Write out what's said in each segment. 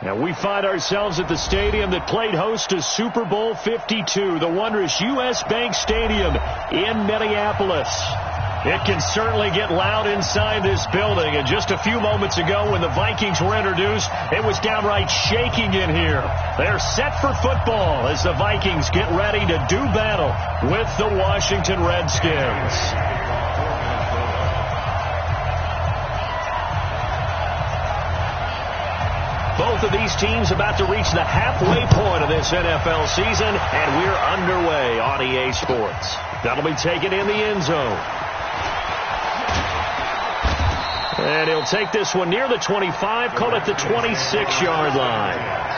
And we find ourselves at the stadium that played host to Super Bowl 52, the wondrous U.S. Bank Stadium in Minneapolis. It can certainly get loud inside this building. And just a few moments ago when the Vikings were introduced, it was downright shaking in here. They're set for football as the Vikings get ready to do battle with the Washington Redskins. Both of these teams about to reach the halfway point of this NFL season, and we're underway on EA Sports. That'll be taken in the end zone. And he'll take this one near the 25, call it the 26-yard line.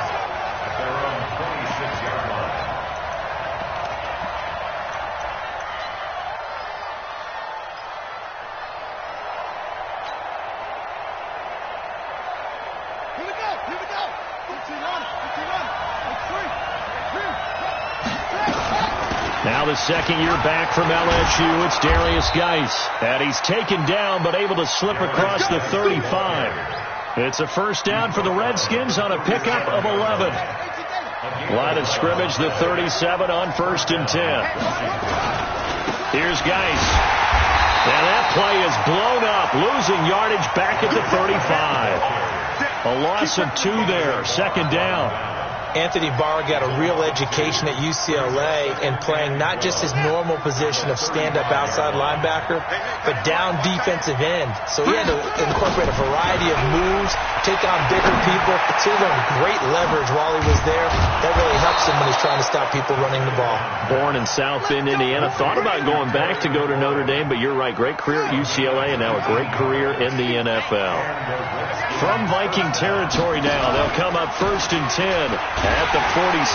Now the second year back from LSU, it's Darius Geis. And he's taken down but able to slip across the 35. It's a first down for the Redskins on a pickup of 11. Line of scrimmage, the 37 on 1st and 10. Here's Geis. And that play is blown up, losing yardage back at the 35. A loss of 2 there, 2nd down. Anthony Barr got a real education at UCLA in playing not just his normal position of stand-up outside linebacker, but down defensive end. So he had to incorporate a variety of moves, take on bigger people. So he learned great leverage while he was there. That really helps him when he's trying to stop people running the ball. Born in South Bend, Indiana. Thought about going back to go to Notre Dame, but you're right. Great career at UCLA and now a great career in the NFL. From Viking territory now, they'll come up 1st and 10. At the 46.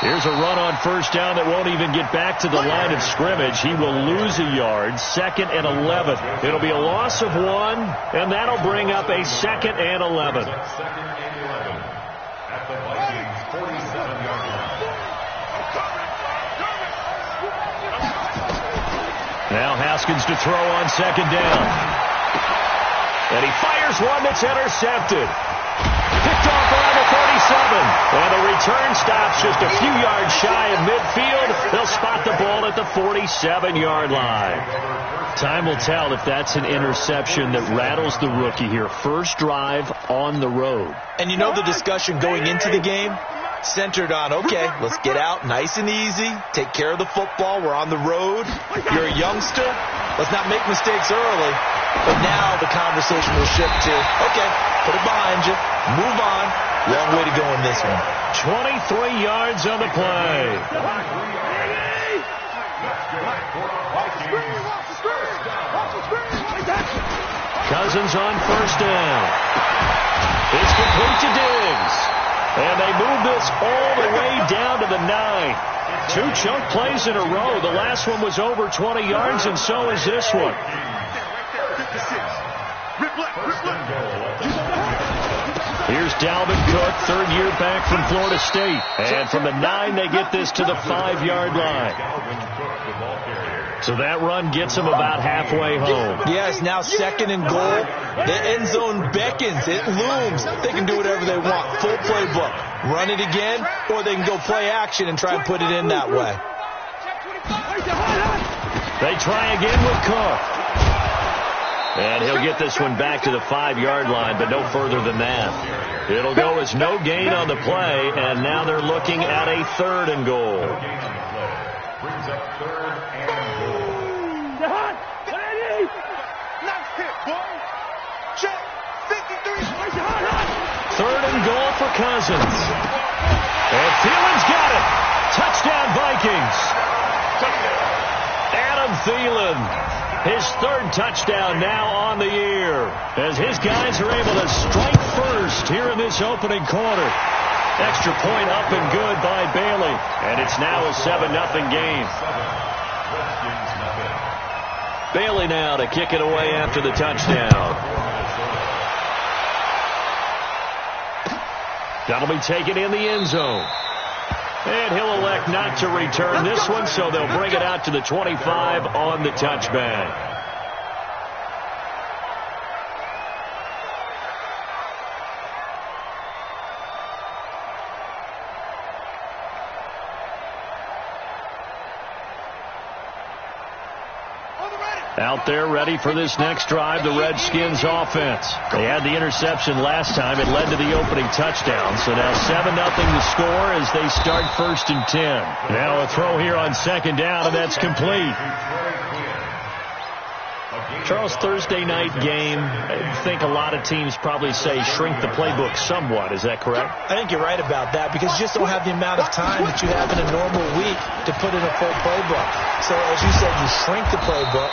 Here's a run on first down that won't even get back to the line of scrimmage. He will lose a yard. 2nd and 11. It'll be a loss of 1, and that'll bring up a 2nd and 11. Now Haskins to throw on 2nd down. And he fires one that's intercepted. Picked off around the 37. And the return stops just a few yards shy of midfield. They'll spot the ball at the 47-yard line. Time will tell if that's an interception that rattles the rookie here. First drive on the road. And you know the discussion going into the game? Centered on, okay, let's get out nice and easy. Take care of the football. We're on the road. You're a youngster. Let's not make mistakes early. But now the conversation will shift to, okay, put it behind you. Move on. Long way to go in this one. 23 yards on the play. Cousins on first down. It's complete to Diggs. And they move this all the way down to the 9. 2 chunk plays in a row. The last one was over 20 yards, and so is this one. Here's Dalvin Cook, 3rd year back from Florida State. And from the 9, they get this to the 5-yard line. So that run gets them about halfway home. Yes, now 2nd and goal. The end zone beckons. It looms. They can do whatever they want. Full playbook. Run it again, or they can go play action and try and put it in that way. They try again with Cook. And he'll get this one back to the 5-yard line, but no further than that. It'll go as no gain on the play, and now they're looking at a 3rd and goal. Brings up 3rd and goal. 3rd and goal for Cousins. And Thielen's got it. Touchdown Vikings. Adam Thielen. His 3rd touchdown now on the year as his guys are able to strike first here in this opening quarter. Extra point up and good by Bailey. And it's now a 7-0 game. Bailey now to kick it away after the touchdown. That'll be taken in the end zone. And he'll elect not to return this one, so they'll bring it out to the 25 on the touchback. Out there ready for this next drive, the Redskins offense. They had the interception last time. It led to the opening touchdown. So now 7-0 to score as they start 1st and 10. Now a throw here on 2nd down, and that's complete. Charles, Thursday night game, I think a lot of teams probably say shrink the playbook somewhat. Is that correct? I think you're right about that because you just don't have the amount of time that you have in a normal week to put in a full playbook. So as you said, you shrink the playbook,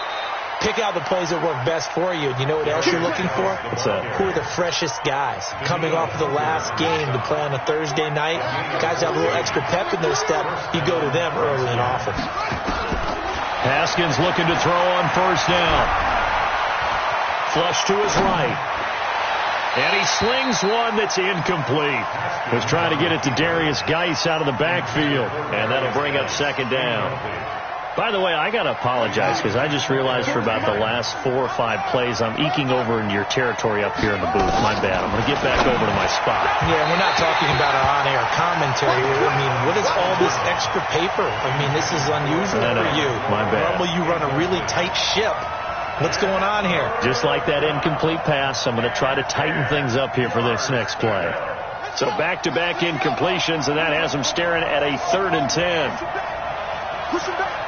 pick out the plays that work best for you. And you know what else you're looking for? What's that? Who are the freshest guys coming off of the last game to play on a Thursday night? Guys have a little extra pep in their step. You go to them early and often. Haskins looking to throw on 1st down. Flush to his right. And he slings one that's incomplete. Was trying to get it to Darius Geis out of the backfield. And that'll bring up 2nd down. By the way, I got to apologize because I just realized for about the last 4 or 5 plays I'm eking over into your territory up here in the booth. My bad. I'm going to get back over to my spot. Yeah, we're not talking about our on-air commentary. I mean, what is all this extra paper? I mean, this is unusual for you. My bad. Normally you run a really tight ship. What's going on here? Just like that incomplete pass, I'm going to try to tighten things up here for this next play. So back-to-back incompletions, and that has them staring at a 3rd and 10. Push him back.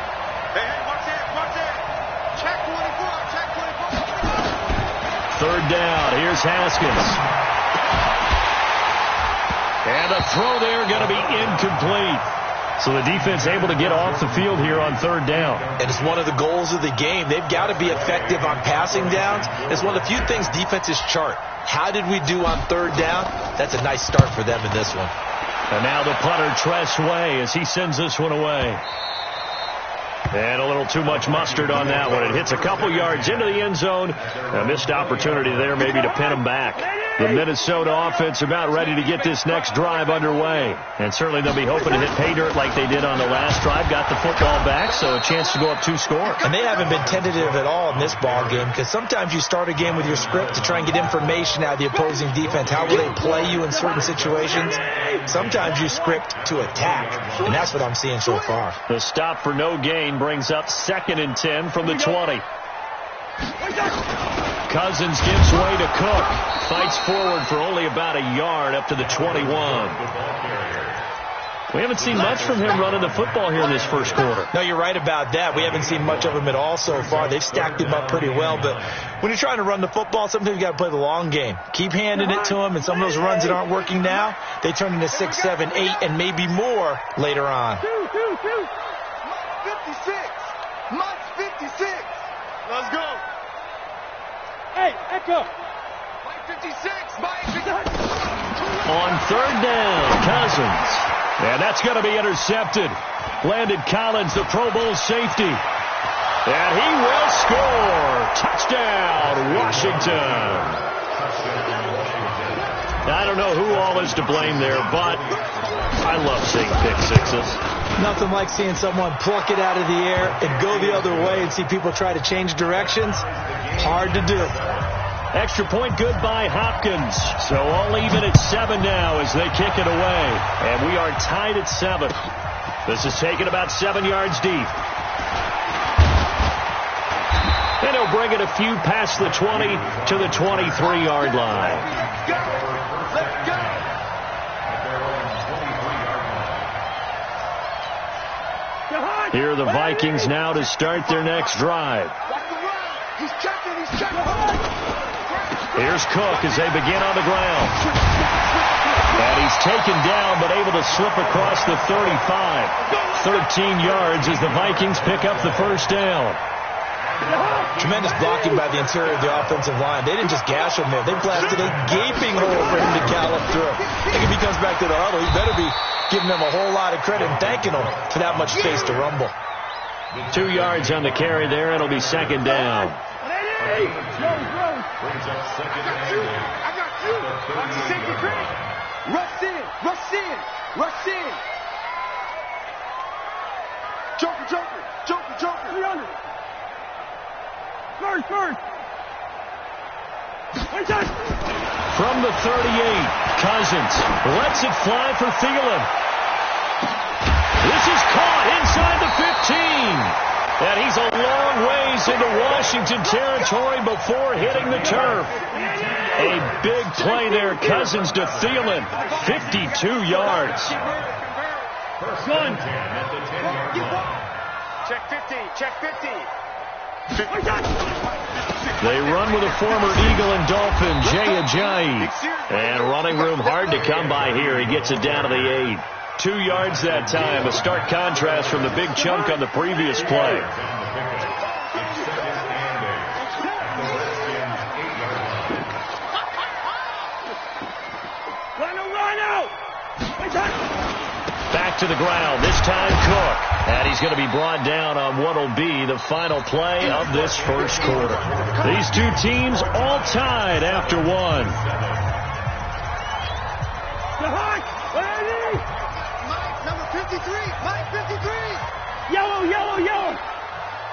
Hey, watch that. Check 24. 3rd down. Here's Haskins. And a throw there going to be incomplete. So the defense able to get off the field here on 3rd down. And it's one of the goals of the game. They've got to be effective on passing downs. It's one of the few things defenses chart. How did we do on 3rd down? That's a nice start for them in this one. And now the punter, Tress Way, as he sends this one away. And a little too much mustard on that one. It hits a couple yards into the end zone. A missed opportunity there maybe to pin them back. The Minnesota offense about ready to get this next drive underway. And certainly they'll be hoping to hit pay dirt like they did on the last drive. Got the football back, so a chance to go up 2 scores. And they haven't been tentative at all in this ball game because sometimes you start a game with your script to try and get information out of the opposing defense. How will they play you in certain situations? Sometimes you script to attack, and that's what I'm seeing so far. The stop for no gain brings up 2nd and 10 from the 20. Cousins gives way to Cook. Fights forward for only about a yard up to the 21. We haven't seen much from him running the football here in this first quarter. No, you're right about that. We haven't seen much of him at all so far. They've stacked him up pretty well, but when you're trying to run the football, sometimes you got to play the long game. Keep handing it to him, and some of those runs that aren't working now, they turn into 6, 7, 8, and maybe more later on. 56. Mike 56. Let's go. Hey, Echo. Mike 56. Mike 56. On 3rd down, Cousins. And that's going to be intercepted. Landon Collins, the Pro Bowl safety. And he will score. Touchdown, Washington. I don't know who all is to blame there, but I love seeing pick sixes. Nothing like seeing someone pluck it out of the air and go the other way and see people try to change directions. Hard to do. Extra point good by Hopkins. So all even at 7 now as they kick it away. And we are tied at 7. This is taken about 7 yards deep. And he'll bring it a few past the 20 to the 23-yard line. Let's go. Here are the Vikings now to start their next drive. He's checking. Here's Cook as they begin on the ground. And he's taken down but able to slip across the 35. 13 yards as the Vikings pick up the first down. Tremendous blocking by the interior of the offensive line. They didn't just gash him there. They blasted a gaping hole for him to gallop through. I think if he comes back to the huddle, he better be giving them a whole lot of credit and thanking them for that much space to rumble. 2 yards on the carry there. It'll be second down. I got you. Second grade. Rush in. Joker. 300. First. From the 38, Cousins lets it fly for Thielen. This is caught inside the 15. And he's a long ways passes into Washington territory before hitting the turf. A big play there. Cousins to Thielen. 52 yards. Good. Check 50. Check 50. They run with a former Eagle and Dolphin, Jay Ajayi. And running room hard to come by here. He gets it down to the 8. 2 yards that time. A stark contrast from the big chunk on the previous play. Back to the ground. This time Cook. And he's going to be brought down on what will be the final play of this first quarter. These two teams all tied after one. Mike, number 53. Mike, 53. Yellow, yellow, yellow.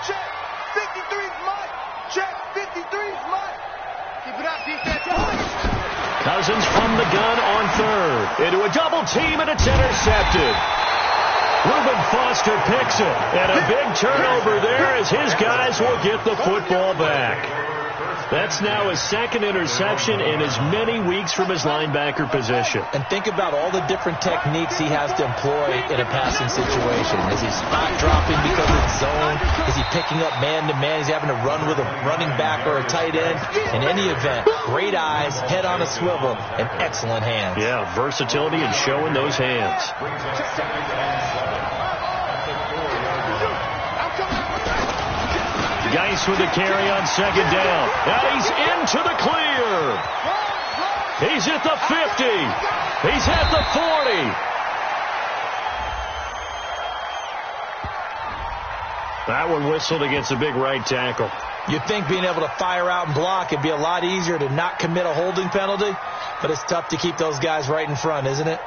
Check. 53's Mike. Check. 53's Mike. Keep it up, defense. Cousins from the gun on third. Into a double team, and it's intercepted. Reuben Foster picks it. And a big turnover there as his guys will get the football back. That's now his second interception in as many weeks from his linebacker position. And think about all the different techniques he has to employ in a passing situation. Is he spot dropping because it's zone? Is he picking up man-to-man? He's having to run with a running back or a tight end. In any event, great eyes, head on a swivel, and excellent hands. Yeah, versatility and showing those hands. Geis with the carry on second down. And he's into the clear. He's at the 50. He's at the 40. That one whistled against a big right tackle. You'd think being able to fire out and block it'd be a lot easier to not commit a holding penalty, but it's tough to keep those guys right in front, isn't it?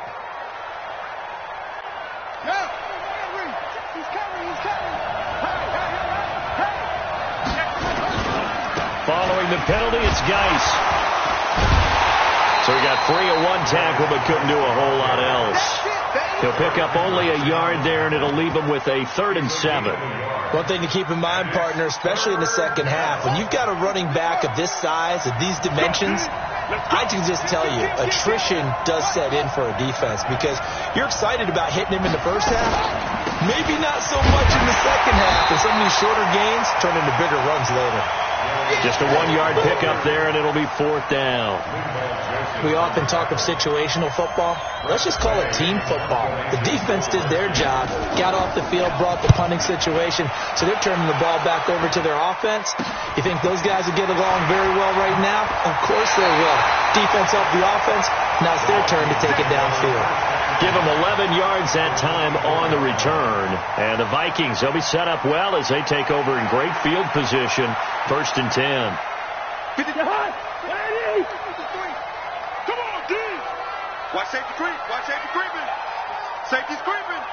Following the penalty, it's Geis. So he got free of one tackle but couldn't do a whole lot else. He'll pick up only a yard there, and it'll leave him with a 3rd and 7. One thing to keep in mind, partner, especially in the second half, when you've got a running back of this size, of these dimensions, I can just tell you, attrition does set in for a defense because you're excited about hitting him in the first half. Maybe not so much in the second half, and some of these shorter gains turn into bigger runs later. Just a 1-yard pickup there, and it'll be 4th down. We often talk of situational football. Let's just call it team football. The defense did their job, got off the field, brought the punting situation, so they're turning the ball back over to their offense. You think those guys will get along very well right now? Of course they will. Defense helped the offense. Now it's their turn to take it downfield. Give them 11 yards that time on the return. And the Vikings, they'll be set up well as they take over in great field position. 1st and 10. Come on, D. Watch safety creep. Watch safety creeping. Safety's creeping.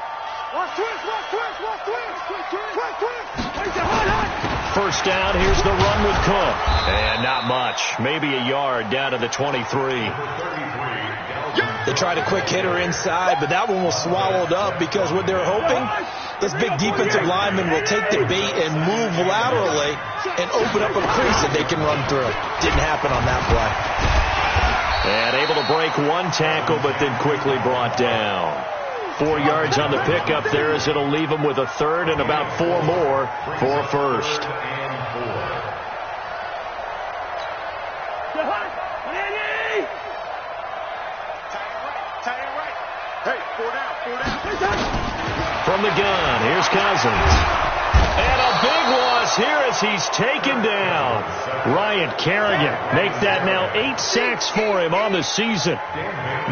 Watch twist. Watch twist. Watch twist. Twist, twist. First down, here's the run with Cook. And not much. Maybe a yard down to the 23. They tried a quick hitter inside, but that one was swallowed up because what they're hoping, this big defensive lineman will take the bait and move laterally and open up a crease that they can run through. Didn't happen on that play. And able to break one tackle, but then quickly brought down. 4 yards on the pickup there as it'll leave them with a 3rd and about 4 more for a 1st. From the gun, here's Cousins. And a big loss here as he's taken down. Ryan Kerrigan make that now 8 sacks for him on the season.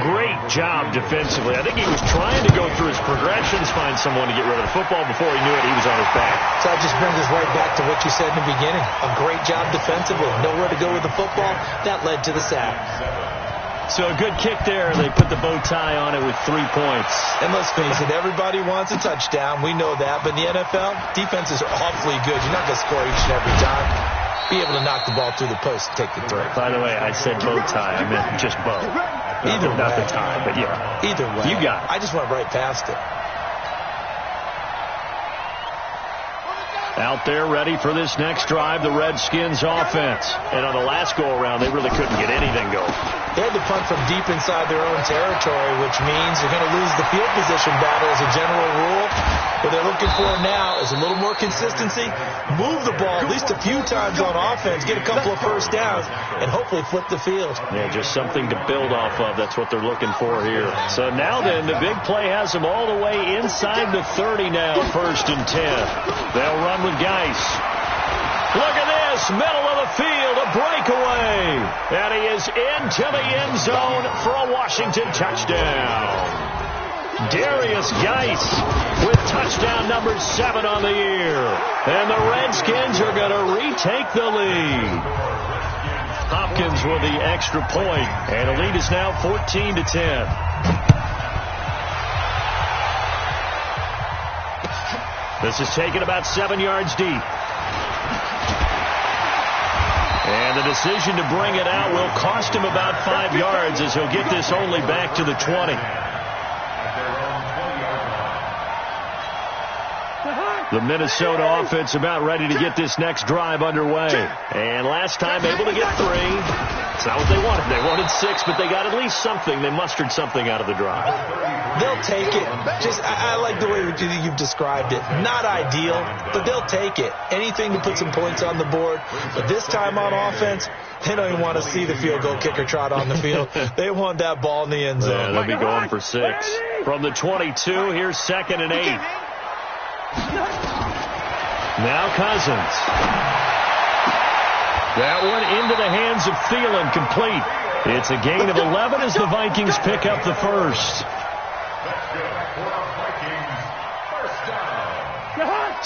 Great job defensively. I think he was trying to go through his progressions, find someone to get rid of the football. Before he knew it, he was on his back. So that just brings us right back to what you said in the beginning. A great job defensively. Nowhere to go with the football. That led to the sack. So a good kick there. They put the bow tie on it with 3 points. And let's face it, everybody wants a touchdown. We know that. But in the NFL, defenses are awfully good. You're not going to score each and every time. Be able to knock the ball through the post and take the throw. By the way, I said bow tie. I meant just bow. Either way. Not the tie, but yeah. Either way. You got it. I just went right past it. Out there ready for this next drive, the Redskins offense. And on the last go-around, they really couldn't get anything going. They had to punt from deep inside their own territory, which means you're going to lose the field position battle as a general rule. What they're looking for now is a little more consistency, move the ball at least a few times on offense, get a couple of first downs, and hopefully flip the field. Yeah, just something to build off of. That's what they're looking for here. So now then, the big play has them all the way inside the 30 now, 1st and 10. They'll run with Geis. Look at this, middle of the field, a breakaway. And he is into the end zone for a Washington touchdown. Darius Geis with touchdown number 7 on the year. And the Redskins are going to retake the lead. Hopkins with the extra point, and the lead is now 14-10. This is taken about 7 yards deep. And the decision to bring it out will cost him about 5 yards as he'll get this only back to the 20. The Minnesota offense about ready to get this next drive underway. And last time able to get 3. It's not what they wanted. They wanted 6, but they got at least something. They mustered something out of the drive. They'll take it. I like the way you've described it. Not ideal, but they'll take it. Anything to put some points on the board. But this time on offense, they don't even want to see the field goal kicker trot on the field. They want that ball in the end zone. Yeah, they'll be going for 6. From the 22, here's 2nd and 8. Now Cousins. That one into the hands of Thielen, complete. It's a gain of 11 as the Vikings pick up the first.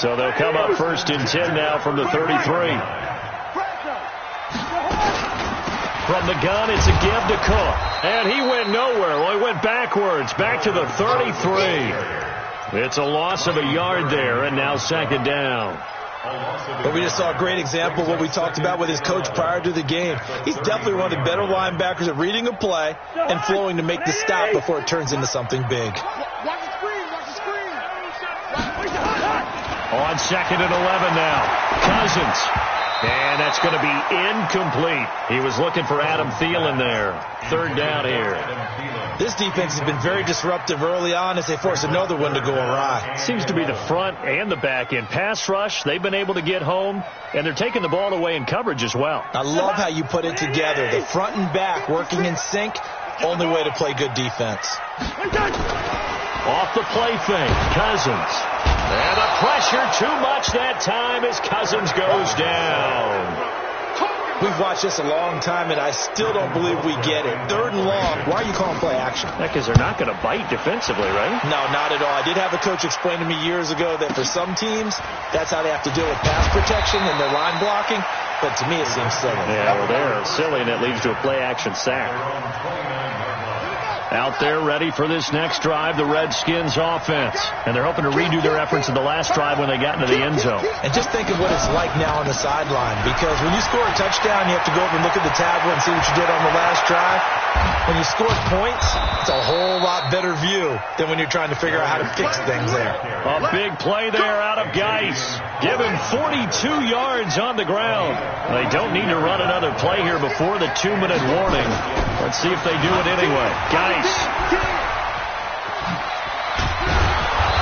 So they'll come up 1st and 10 now from the 33. From the gun, it's a give to Cook. And he went nowhere. Well, he went backwards, back to the 33. It's a loss of a yard there, and now 2nd down. But we just saw a great example of what we talked about with his coach prior to the game. He's definitely one of the better linebackers at reading a play and flowing to make the stop before it turns into something big. On 2nd and 11 now. Cousins. And that's going to be incomplete. He was looking for Adam Thielen there. 3rd down here. This defense has been very disruptive early on as they force another one to go awry. Seems to be the front and the back end. Pass rush, they've been able to get home, and they're taking the ball away in coverage as well. I love how you put it together. The front and back working in sync. Only way to play good defense. Off the play fake, Cousins. And the pressure too much that time as Cousins goes down. We've watched this a long time, and I still don't believe we get it. 3rd and long. Why are you calling play action? Because they're not going to bite defensively, right? No, not at all. I did have a coach explain to me years ago that for some teams, that's how they have to deal with pass protection and their line blocking. But to me, it seems silly. Yeah, well, they're silly, and it leads to a play action sack. Out there ready for this next drive, the Redskins offense. And they're hoping to redo their efforts in the last drive when they got into the end zone. And just think of what it's like now on the sideline. Because when you score a touchdown, you have to go over and look at the tablet and see what you did on the last drive. When you score points, it's a whole lot better view than when you're trying to figure out how to fix things there. A big play there out of Geis. Give him 42 yards on the ground. They don't need to run another play here before the 2-minute warning. Let's see if they do it anyway. Geis.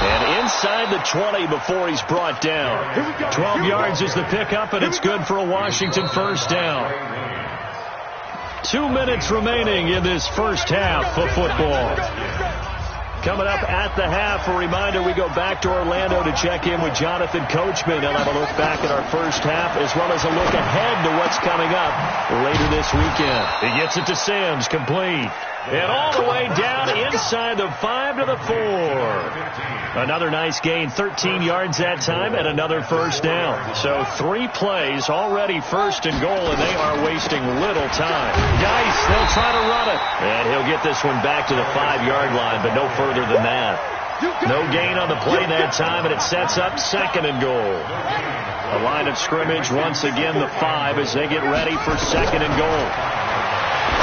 And inside the 20 before he's brought down. 12 yards is the pickup, and it's good for a Washington 1st down. 2 minutes remaining in this first half of football. Coming up at the half, a reminder, we go back to Orlando to check in with Jonathan Coachman. He'll have a look back at our first half as well as a look ahead to what's coming up later this weekend. He gets it to Sims, complete. And all the way down inside the 5 to the 4. Another nice gain, 13 yards that time, and another 1st down. So 3 plays, already 1st and goal, and they are wasting little time. Geis, they'll try to run it. And he'll get this one back to the 5-yard line, but no further than that. No gain on the play that time, and it sets up 2nd and goal. A line of scrimmage, once again the 5 as they get ready for 2nd and goal.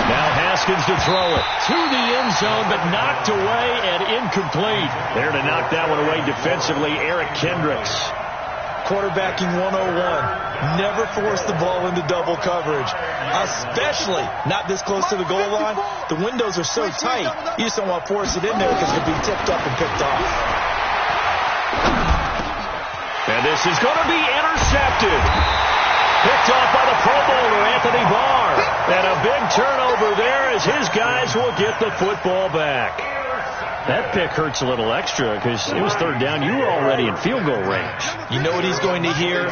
Now Haskins to throw it to the end zone, but knocked away and incomplete. There to knock that one away defensively, Eric Kendricks. quarterbacking 101. Never force the ball into double coverage, especially not this close to the goal line. The windows are so tight, you just don't want to force it in there because it'll be tipped up and picked off. And this is going to be intercepted. Picked off by the Pro Bowler, Anthony Barr. And a big turnover there as his guys will get the football back. That pick hurts a little extra because it was third down. You were already in field goal range. You know what he's going to hear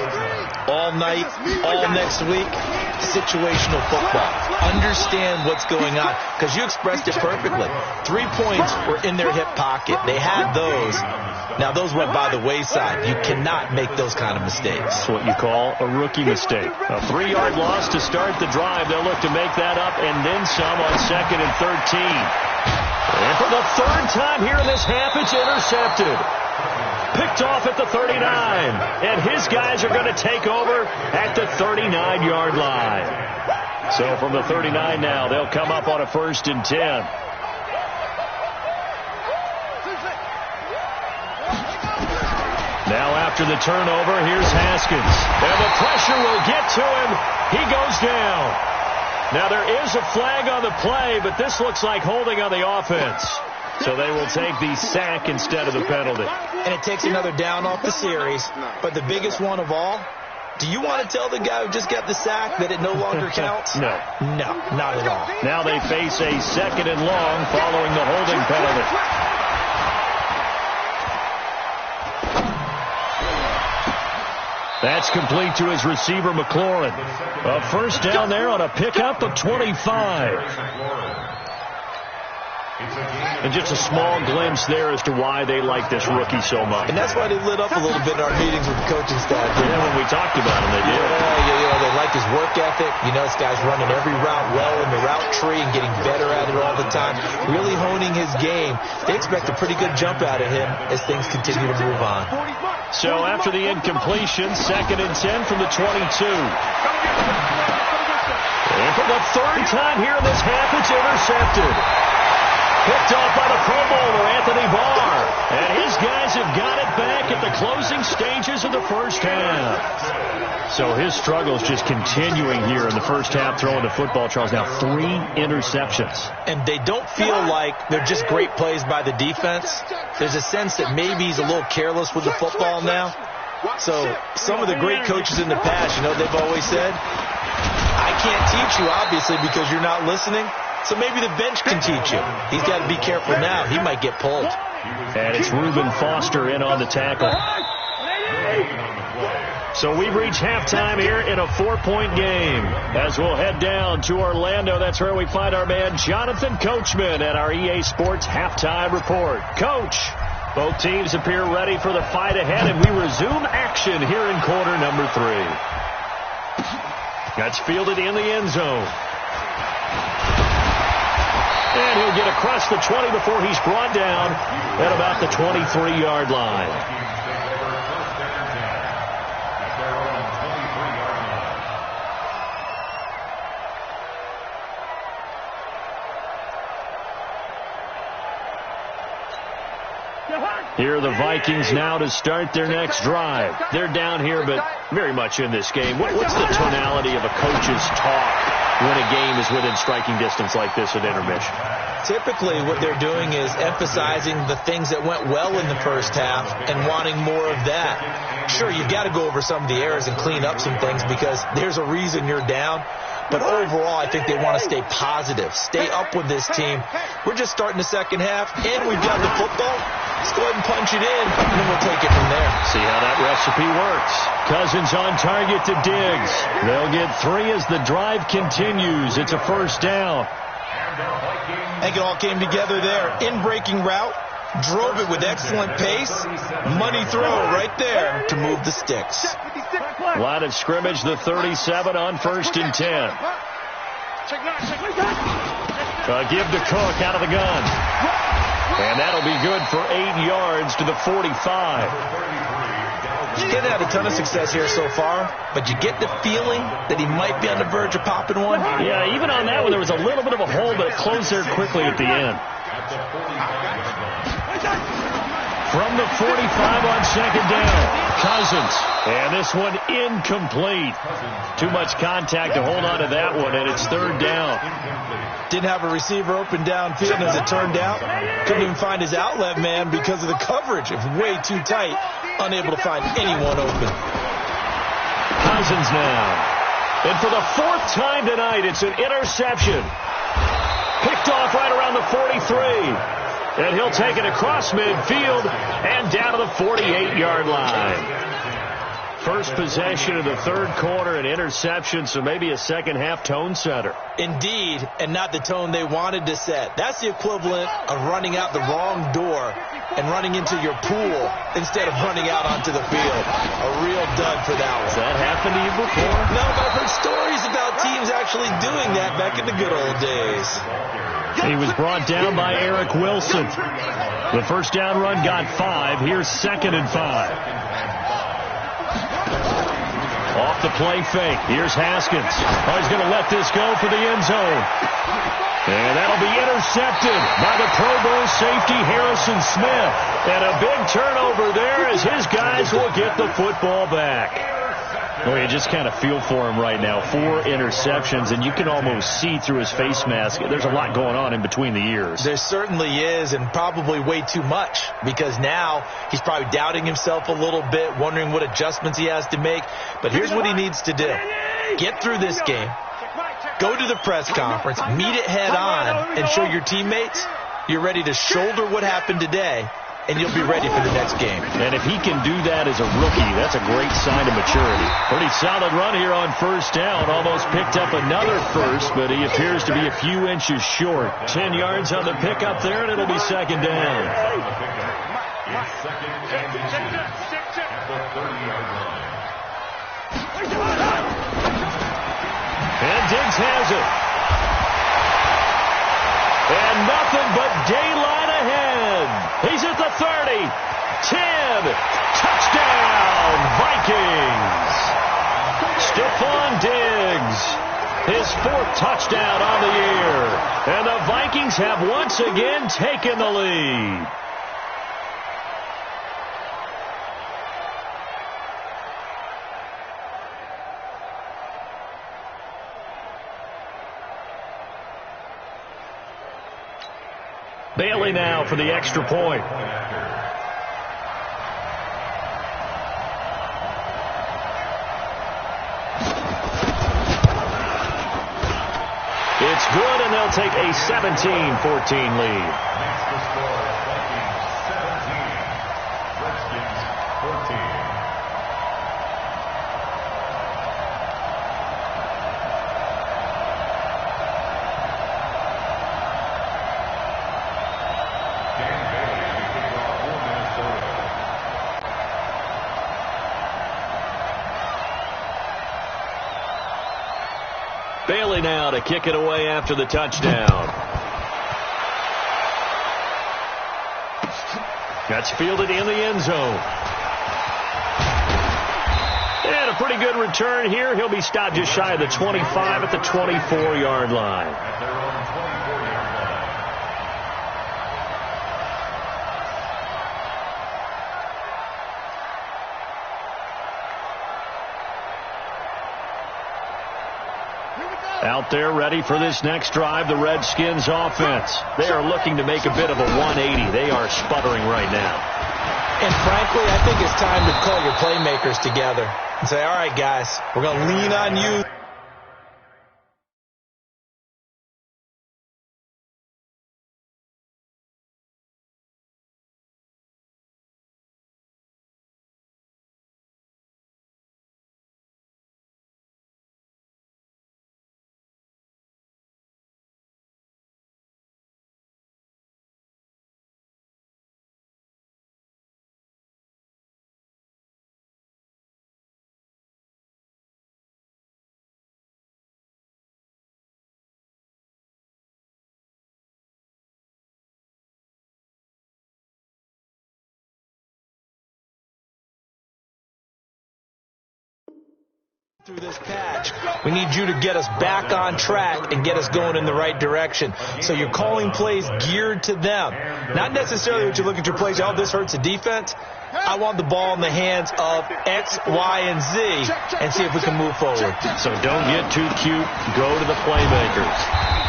all night, all next week? Situational football. Understand what's going on because you expressed it perfectly. 3 points were in their hip pocket. They had those. Now, those went by the wayside. You cannot make those kind of mistakes. That's what you call a rookie mistake. A 3-yard loss to start the drive. They'll look to make that up and then some on 2nd and 13. And for the third time here in this half, it's intercepted. Picked off at the 39. And his guys are going to take over at the 39-yard line. So from the 39 now, they'll come up on a 1st and 10. Now after the turnover, here's Haskins. And the pressure will get to him. He goes down. Now there is a flag on the play, but this looks like holding on the offense. So they will take the sack instead of the penalty. And it takes another down off the series. But the biggest one of all, do you want to tell the guy who just got the sack that it no longer counts? No. No, not at all. Now they face a 2nd and long following the holding penalty. That's complete to his receiver, McLaurin. A 1st down there on a pickup of 25. And just a small glimpse there as to why they like this rookie so much. And that's why they lit up a little bit in our meetings with the coaching staff. Yeah, when we talked about him, they did. Yeah, they like his work ethic. You know, this guy's running every route well in the route tree and getting better at it all the time. Really honing his game. They expect a pretty good jump out of him as things continue to move on. So after the incompletion, 2nd and 10 from the 22. And for the third time here in this half, it's intercepted. Picked off by the Pro Bowler, Anthony Barr. And his guys have got it back at the closing stages of the first half. So his struggles just continuing here in the first half, throwing the football, Charles. Now 3 interceptions. And they don't feel like they're just great plays by the defense. There's a sense that maybe he's a little careless with the football now. So some of the great coaches in the past, you know, they've always said, I can't teach you, obviously, because you're not listening. So maybe the bench can teach you. He's got to be careful now. He might get pulled. And it's Reuben Foster in on the tackle. So we've reached halftime here in a 4-point game. As we'll head down to Orlando, that's where we find our man Jonathan Coachman at our EA Sports Halftime Report. Coach, both teams appear ready for the fight ahead, and we resume action here in quarter number 3. That's fielded in the end zone. And he'll get across the 20 before he's brought down at about the 23-yard line. Here are the Vikings now to start their next drive. They're down here, but very much in this game. What's the tonality of a coach's talk when a game is within striking distance like this at intermission? Typically, what they're doing is emphasizing the things that went well in the first half and wanting more of that. Sure, you've got to go over some of the errors and clean up some things because there's a reason you're down. But overall, I think they want to stay positive, stay up with this team. We're just starting the second half, and we've got the football. Let's go ahead and punch it in, and then we'll take it from there. See how that recipe works. Cousins on target to Diggs. They'll get 3 as the drive continues. It's a 1st down. I think it all came together there. In-breaking route, drove it with excellent pace. Money throw right there to move the sticks. Line of scrimmage, the 37 on 1st and 10. Give to Cook out of the gun. And that'll be good for 8 yards to the 45. He's getting had a ton of success here so far, but you get the feeling that he might be on the verge of popping one. Yeah, even on that one, there was a little bit of a hole, but it closed there quickly at the end. From the 45 on second down. Cousins. And this one incomplete. Too much contact to hold on to that one, and it's third down. Didn't have a receiver open downfield, as it turned out. Couldn't even find his outlet man because of the coverage. It was way too tight. Unable to find anyone open. Cousins now. And for the fourth time tonight, it's an interception. Picked off right around the 43. And he'll take it across midfield and down to the 48-yard line. First possession of the third quarter, an interception, so maybe a second-half tone setter. Indeed, and not the tone they wanted to set. That's the equivalent of running out the wrong door and running into your pool instead of running out onto the field. A real dud for that one. Has that happened to you before? No, but I've heard stories about teams actually doing that back in the good old days. He was brought down by Eric Wilson. The first down run got 5. Here's 2nd and 5. Off the play fake. Here's Haskins. Oh, he's going to let this go for the end zone. And that'll be intercepted by the Pro Bowl safety Harrison Smith. And a big turnover there as his guys will get the football back. Well, you just kind of feel for him right now. 4 interceptions, and you can almost see through his face mask. There's a lot going on in between the ears. There certainly is, and probably way too much, because now he's probably doubting himself a little bit, wondering what adjustments he has to make. But here's what he needs to do. Get through this game, go to the press conference, meet it head on, and show your teammates you're ready to shoulder what happened today, and you'll be ready for the next game. And if he can do that as a rookie, that's a great sign of maturity. Pretty solid run here on first down. Almost picked up another first, but he appears to be a few inches short. 10 yards on the pickup there, and it'll be second down. And Diggs has it. And nothing but daylight ahead. He's at the 30. 10. Touchdown, Vikings. Stephon Diggs. His 4th touchdown on the year. And the Vikings have once again taken the lead. Bailey now for the extra point. It's good, and they'll take a 17-14 lead. Makes the score Vikings 17, Redskins 14. Bailey now to kick it away after the touchdown. That's fielded in the end zone. And a pretty good return here. He'll be stopped just shy of the 25 at the 24-yard line. At their own 24-yard line. Out there ready for this next drive, the Redskins offense. They are looking to make a bit of a 180. They are sputtering right now. And frankly, I think it's time to call your playmakers together and say, all right, guys, we're going to lean on you. through this patch. We need you to get us back on track and get us going in the right direction. So you're calling plays geared to them. Not necessarily what you look at your plays, oh, this hurts the defense. I want the ball in the hands of X, Y, and Z and see if we can move forward. So don't get too cute. Go to the playmakers.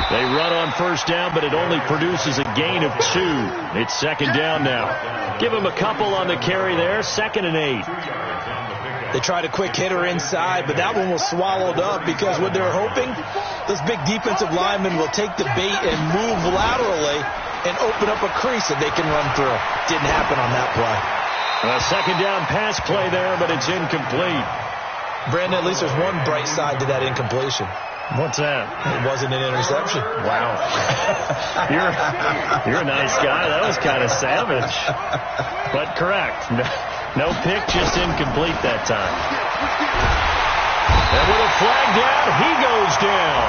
They run on first down, but it only produces a gain of 2. It's second down now. Give them a couple on the carry there. 2nd and 8. They tried a quick hitter inside, but that one was swallowed up because what they're hoping, this big defensive lineman will take the bait and move laterally and open up a crease that they can run through. Didn't happen on that play. A second down pass play there, but it's incomplete. Brandon, at least there's one bright side to that incompletion. What's that? It wasn't an interception. Wow. You're a nice guy. That was kind of savage. But correct. No pick, just incomplete that time. And with a flag down, he goes down.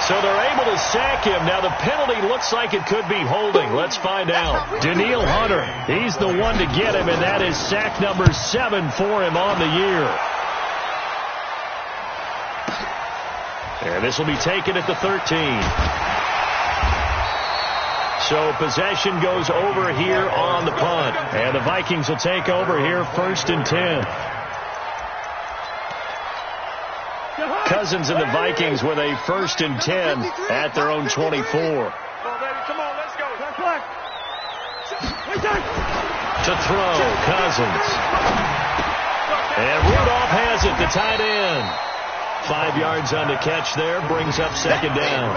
So they're able to sack him. Now the penalty looks like it could be holding. Let's find out. Danielle Hunter, he's the one to get him, and that is sack number 7 for him on the year. And this will be taken at the 13. So possession goes over here on the punt. And the Vikings will take over here 1st and 10. Cousins and the Vikings with a 1st and 10 at their own 24. Come on, baby. Come on, let's go. To throw, Cousins. And Rudolph has it, the tight end. 5 yards on the catch there, brings up 2nd down.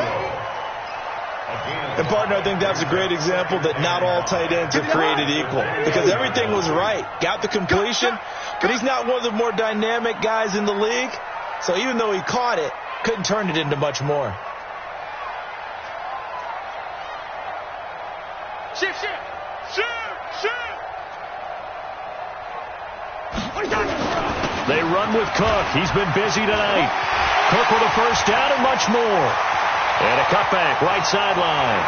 And, partner, I think that's a great example that not all tight ends are created equal. Because everything was right. Got the completion, but he's not one of the more dynamic guys in the league. So even though he caught it, couldn't turn it into much more. Shift. They run with Cook. He's been busy tonight. Cook with a 1st down and much more. And a cutback, right sideline.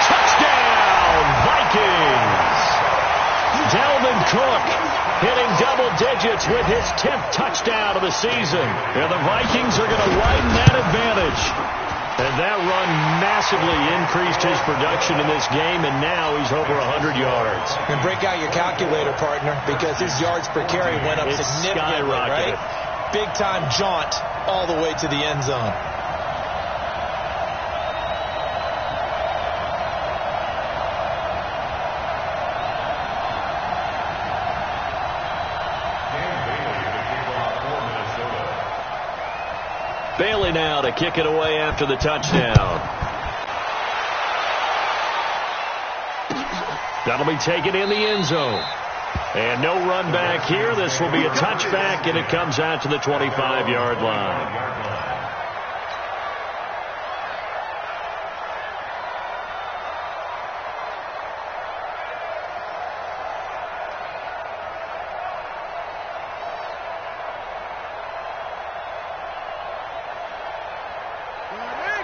Touchdown, Vikings! Dalvin Cook hitting double digits with his 10th touchdown of the season. And the Vikings are going to widen that advantage. And that run massively increased his production in this game, and now he's over 100 yards. And break out your calculator, partner, because his yards per carry went up significantly, right? Big-time jaunt all the way to the end zone. Bailey now to kick it away after the touchdown. That'll be taken in the end zone. And no run back here. This will be a touchback, and it comes out to the 25-yard line.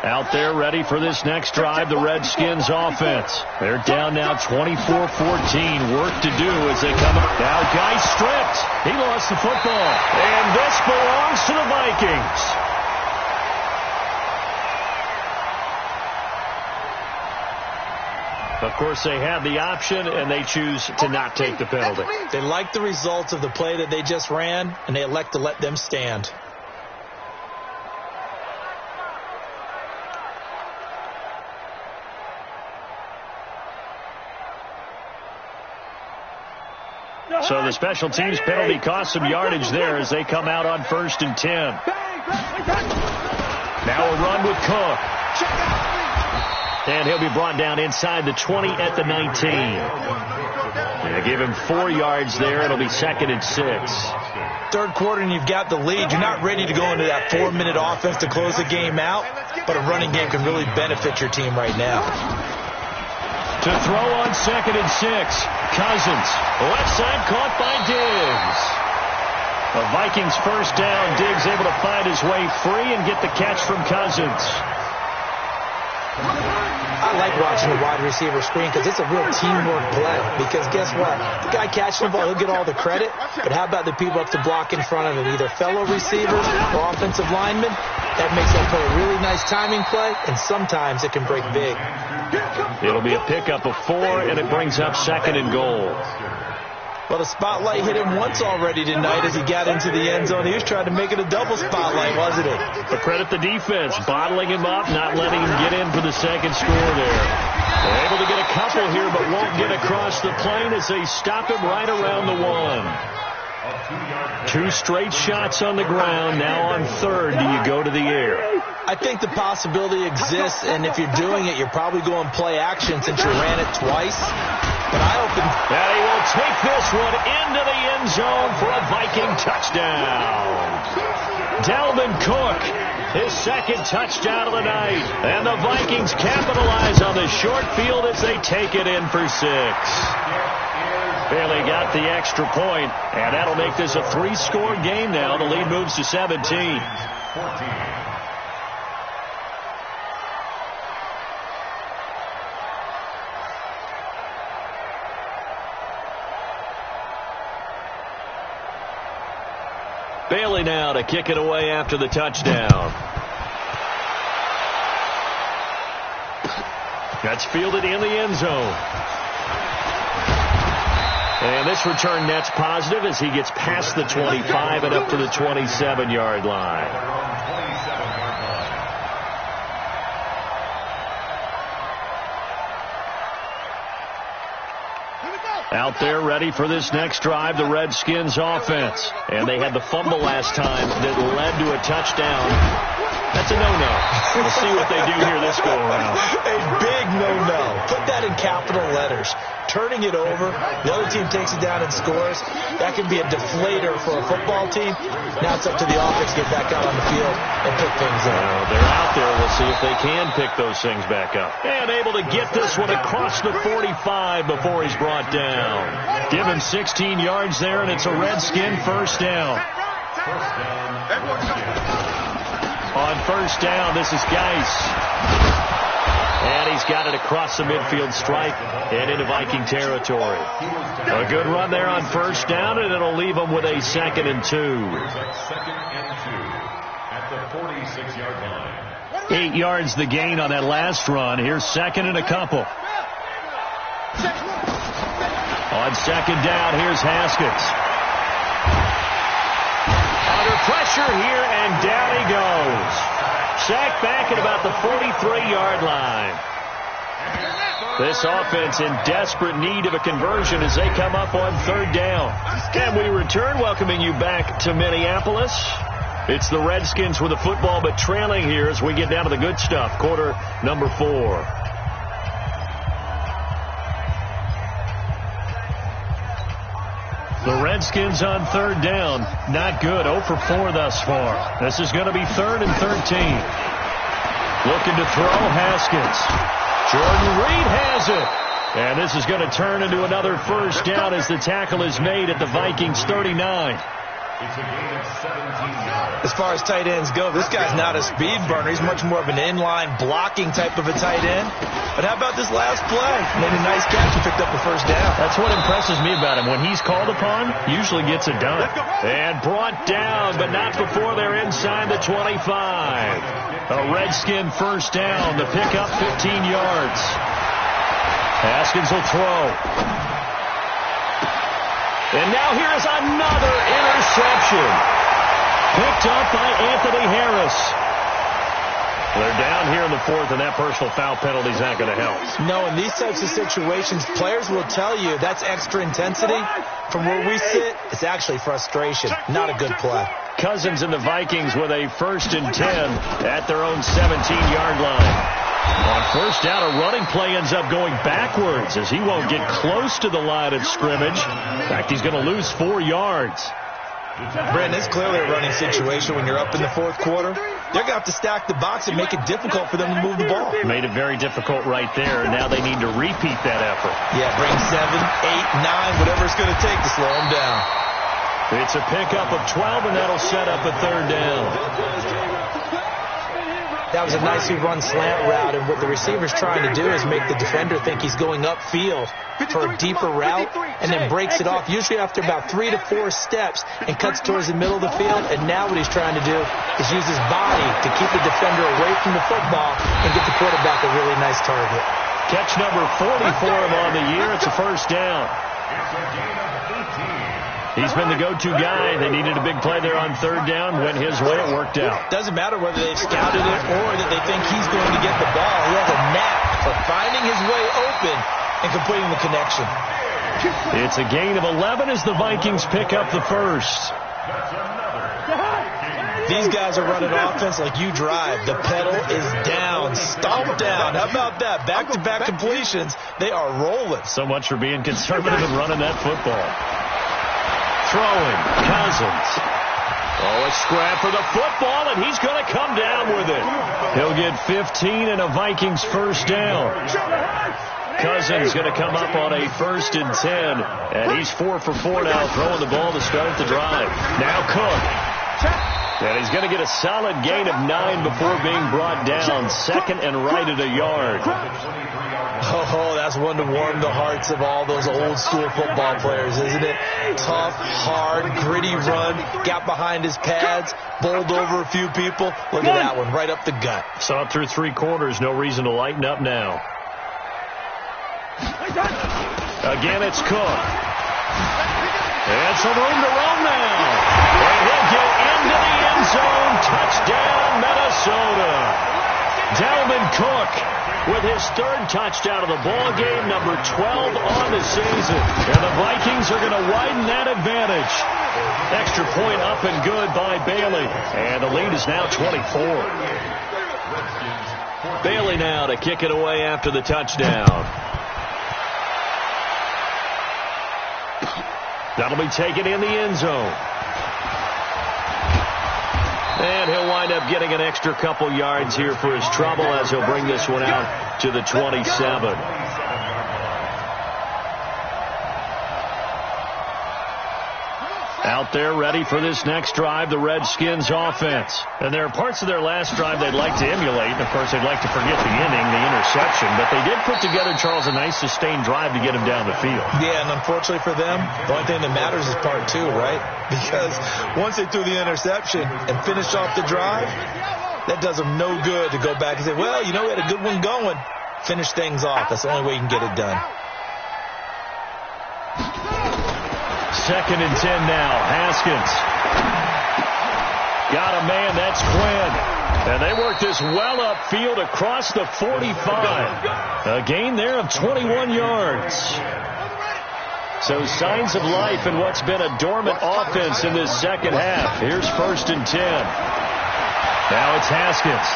Out there ready for this next drive, the Redskins offense. They're down now 24-14. Work to do as they come up. Now Guy stripped. He lost the football. And this belongs to the Vikings. Of course, they have the option, and they choose to not take the penalty. They like the results of the play that they just ran, and they elect to let them stand. So the special teams penalty cost some yardage there as they come out on 1st and 10. Now a run with Cook. And he'll be brought down inside the 20 at the 19. They give him 4 yards there. It'll be 2nd and 6. Third quarter and you've got the lead. You're not ready to go into that 4-minute offense to close the game out, but a running game can really benefit your team right now. To throw on 2nd and 6. Cousins, left side caught by Diggs. The Vikings 1st down. Diggs able to find his way free and get the catch from Cousins. I I like watching a wide receiver screen because it's a real teamwork play. Because guess what? The guy catching the ball, he'll get all the credit. But how about the people up to block in front of him? Either fellow receivers or offensive linemen. That makes that play a really nice timing play, and sometimes it can break big. It'll be a pickup of 4, and it brings up 2nd and goal. Well, the spotlight hit him once already tonight as he got into the end zone. He was trying to make it a double spotlight, wasn't it? But credit the defense, bottling him up, not letting him get in for the second score there. They're able to get a couple here, but won't get across the plane as they stop him right around the 1. 2 straight shots on the ground. Now on 3rd, do you go to the air? I think the possibility exists, and if you're doing it, you're probably going play action since you ran it twice. But I opened. And he will take this one into the end zone for a Viking touchdown. Dalvin Cook, his 2nd touchdown of the night. And the Vikings capitalize on the short field as they take it in for 6. Bailey got the extra point, and that'll make this a 3-score game now. The lead moves to 17. Bailey now to kick it away after the touchdown. That's fielded in the end zone. And this return net's positive as he gets past the 25 and up to the 27-yard line. Out there ready for this next drive, the Redskins offense. And they had the fumble last time that led to a touchdown. That's a no-no. We'll see what they do here this go-around. A big no-no. Put that in capital letters. Turning it over, the other team takes it down and scores. That can be a deflator for a football team. Now it's up to the offense to get back out on the field and pick things up. They're out there. We'll see if they can pick those things back up. And able to get this one across the 45 before he's brought down. Give him 16 yards there, and it's a Redskin first down. On first down, this is Geis. And he's got it across the midfield stripe and into Viking territory. A good run there on first down, and it'll leave him with a 2nd and 2. 2nd and 2 at the 46-yard line. 8 yards the gain on that last run. Here's 2nd and a couple. On 2nd down, here's Haskins. Under pressure here, and down he goes. Sacked back at about the 43-yard line. This offense in desperate need of a conversion as they come up on 3rd down. And we return, welcoming you back to Minneapolis. It's the Redskins with the football, but trailing here as we get down to the good stuff. Quarter number 4. The Redskins on 3rd down. Not good. 0 for 4 thus far. This is going to be 3rd and 13. Looking to throw, Haskins. Jordan Reed has it. And this is going to turn into another first down as the tackle is made at the Vikings 39. It's a gain of 17 yards. As far as tight ends go, this guy's not a speed burner. He's much more of an inline blocking type of a tight end. But how about this last play? Made a nice catch and picked up the first down. That's what impresses me about him. When he's called upon, usually gets it done. And brought down, but not before they're inside the 25. A Redskin first down. The pickup 15 yards. Haskins will throw. And now here is another interception. Picked up by Anthony Harris. They're down here in the 4th, and that personal foul penalty is not going to help. No, in these types of situations, players will tell you that's extra intensity. From where we sit, it's actually frustration. Not a good play. Cousins and the Vikings with a 1st and 10 at their own 17-yard line. On first down, a running play ends up going backwards as he won't get close to the line of scrimmage. In fact, he's going to lose 4 yards. Brandon, it's clearly a running situation when you're up in the 4th quarter. They're going to have to stack the box and make it difficult for them to move the ball. Made it very difficult right there, and now they need to repeat that effort. Yeah, bring 7, 8, 9, whatever it's going to take to slow them down. It's a pickup of 12, and that'll set up a 3rd down. That was a nicely run slant route, and what the receiver's trying to do is make the defender think he's going upfield for a deeper route, and then breaks it off, usually after about 3 to 4 steps, and cuts towards the middle of the field. And now what he's trying to do is use his body to keep the defender away from the football and get the quarterback a really nice target. Catch number 40 for him on the year. It's a first down. He's been the go-to guy. They needed a big play there on third down. Went his way. It worked out. Doesn't matter whether they've scouted it or that they think he's going to get the ball. He has a knack for finding his way open and completing the connection. It's a gain of 11 as the Vikings pick up the first. These guys are running offense like you drive. The pedal is down, stomped down. How about that? Back-to-back completions. They are rolling. So much for being conservative and running that football. Throwing, Cousins. Oh, a scrap for the football, and he's going to come down with it. He'll get 15 and a Vikings first down. Cousins going to come up on a 1st and 10, and he's 4 for 4 now, throwing the ball to start the drive. Now Cook. And he's going to get a solid gain of 9 before being brought down. 2nd and right at a yard. Oh, that's one to warm the hearts of all those old-school football players, isn't it? Tough, hard, gritty run, got behind his pads, bowled over a few people. Look at that one, right up the gut. Saw it through 3 quarters, no reason to lighten up now. Again, it's Cook. And some room to run now. And he'll get into the end zone. Touchdown, Minnesota. Dalvin Cook with his 3rd touchdown of the ball game, number 12 on the season. And the Vikings are going to widen that advantage. Extra point up and good by Bailey. And the lead is now 24. Bailey now to kick it away after the touchdown. That'll be taken in the end zone. And he'll wind up getting an extra couple yards here for his trouble as he'll bring this one out to the 27. Out there ready for this next drive, the Redskins offense. And there are parts of their last drive they'd like to emulate. And, of course, they'd like to forget the inning, the interception. But they did put together, Charles, a nice sustained drive to get him down the field. Yeah, and unfortunately for them, the only thing that matters is part 2, right? Because once they threw the interception and finished off the drive, that does them no good to go back and say, well, you know, we had a good one going. Finish things off. That's the only way you can get it done. 2nd and 10 now. Haskins. Got a man. That's Quinn. And they work this well upfield across the 45. A gain there of 21 yards. So signs of life in what's been a dormant offense in this second half. Here's 1st and 10. Now it's Haskins.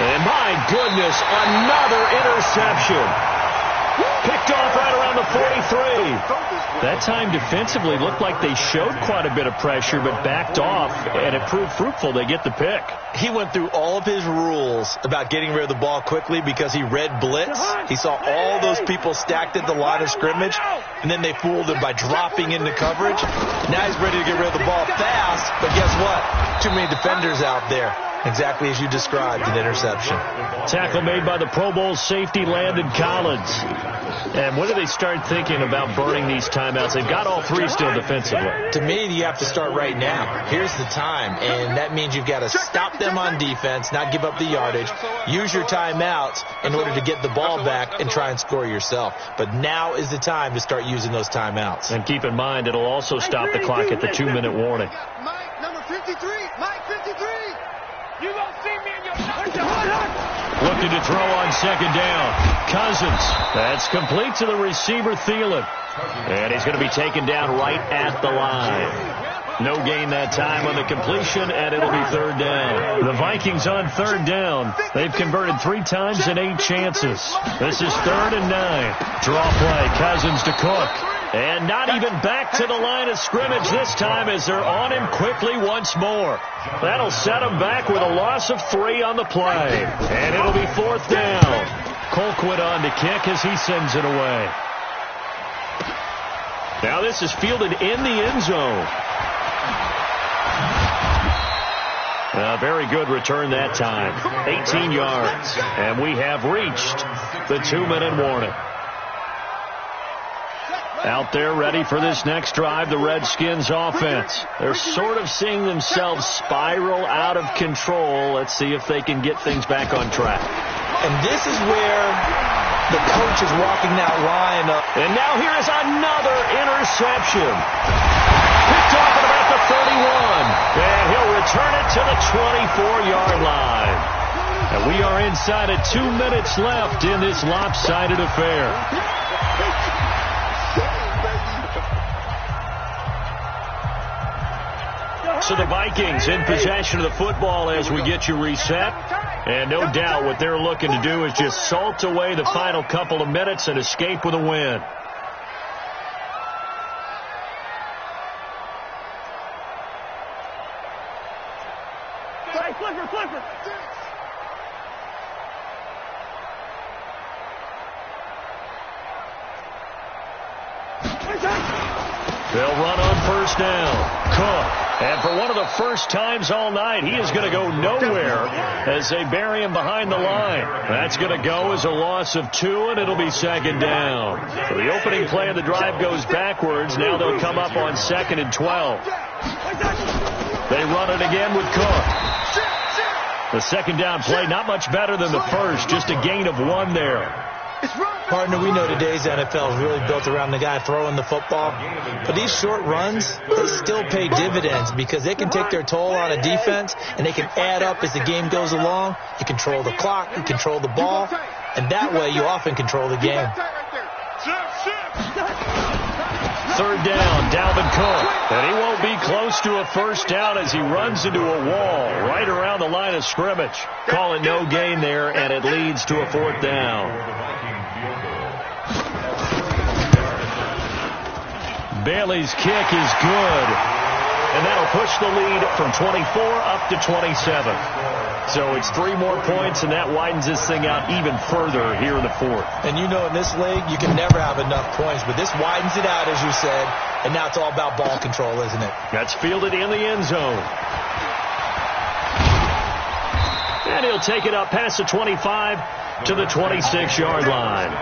And my goodness, another interception. Picked off right around the 43. That time defensively looked like they showed quite a bit of pressure but backed off, and it proved fruitful. They get the pick. He went through all of his rules about getting rid of the ball quickly because he read blitz. He saw all those people stacked at the line of scrimmage, and then they fooled him by dropping into coverage. Now he's ready to get rid of the ball fast, but guess what? Too many defenders out there. Exactly as you described, an interception. Tackle made by the Pro Bowl safety Landon Collins. And when do they start thinking about burning these timeouts? They've got all 3 still defensively. To me, you have to start right now. Here's the time, and that means you've got to stop them on defense, not give up the yardage, use your timeouts in order to get the ball back and try and score yourself. But now is the time to start using those timeouts. And keep in mind, it'll also stop the clock at the 2-minute warning. Mike, number 53. Mike, 53. You gonna see me in your Looking to throw on 2nd down. Cousins. That's complete to the receiver, Thielen. And he's going to be taken down right at the line. No gain that time on the completion, and it'll be 3rd down. The Vikings on 3rd down. They've converted 3 times in 8 chances. This is 3rd and 9. Draw play. Cousins to Cook. And not even back to the line of scrimmage this time as they're on him quickly once more. That'll set him back with a loss of 3 on the play. And it'll be 4th down. Colquitt on to kick as he sends it away. Now this is fielded in the end zone. A very good return that time. 18 yards. And we have reached the 2-minute warning. Out there ready for this next drive, the Redskins offense. They're sort of seeing themselves spiral out of control. Let's see if they can get things back on track. And this is where the coach is walking that line up. And now here is another interception. Picked off at about the 31. And he'll return it to the 24-yard line. And we are inside of 2 minutes left in this lopsided affair. So the Vikings in possession of the football as we get you reset. And no doubt what they're looking to do is just salt away the final couple of minutes and escape with a win. Flipper. They'll run on first down. Cook. And for one of the first times all night, he is going to go nowhere as they bury him behind the line. That's going to go as a loss of 2, and it'll be second down. So the opening play of the drive goes backwards. Now they'll come up on 2nd and 12. They run it again with Cook. The second down play, not much better than the first, just a gain of 1 there. Partner, we know today's NFL is really built around the guy throwing the football. But these short runs, they still pay dividends because they can take their toll on a defense and they can add up as the game goes along. You control the clock, you control the ball, and that way you often control the game. Third down, Dalvin Cook. And he won't be close to a first down as he runs into a wall right around the line of scrimmage. Call it no gain there, and it leads to a 4th down. Bailey's kick is good. And that'll push the lead from 24 up to 27. So it's 3 more points, and that widens this thing out even further here in the 4th. And you know in this league, you can never have enough points, but this widens it out, as you said, and now it's all about ball control, isn't it? That's fielded in the end zone. And he'll take it up past the 25 to the 26-yard line.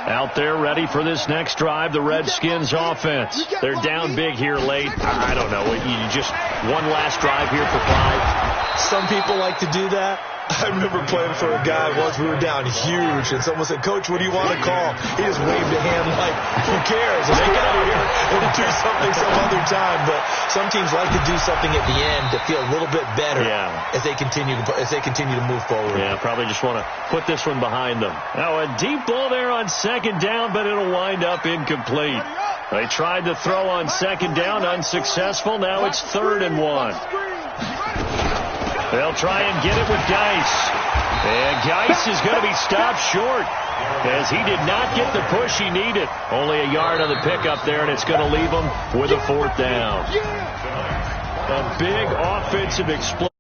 Out there ready for this next drive, the Redskins offense. They're down big here late. I don't know. You just one last drive here for pride. Some people like to do that. I remember playing for a guy once. We were down huge, and someone said, "Coach, what do you want to call?" He just waved a hand like, "Who cares? Let's get out of here and do something some other time." But some teams like to do something at the end to feel a little bit better as they continue to move forward. Yeah, probably just want to put this one behind them. Now a deep ball there on second down, but it'll wind up incomplete. They tried to throw on second down, unsuccessful. Now it's 3rd and 1. They'll try and get it with Geis. And Geis is going to be stopped short as he did not get the push he needed. Only a yard on the pickup there, and it's going to leave him with a 4th down. A big offensive explosion.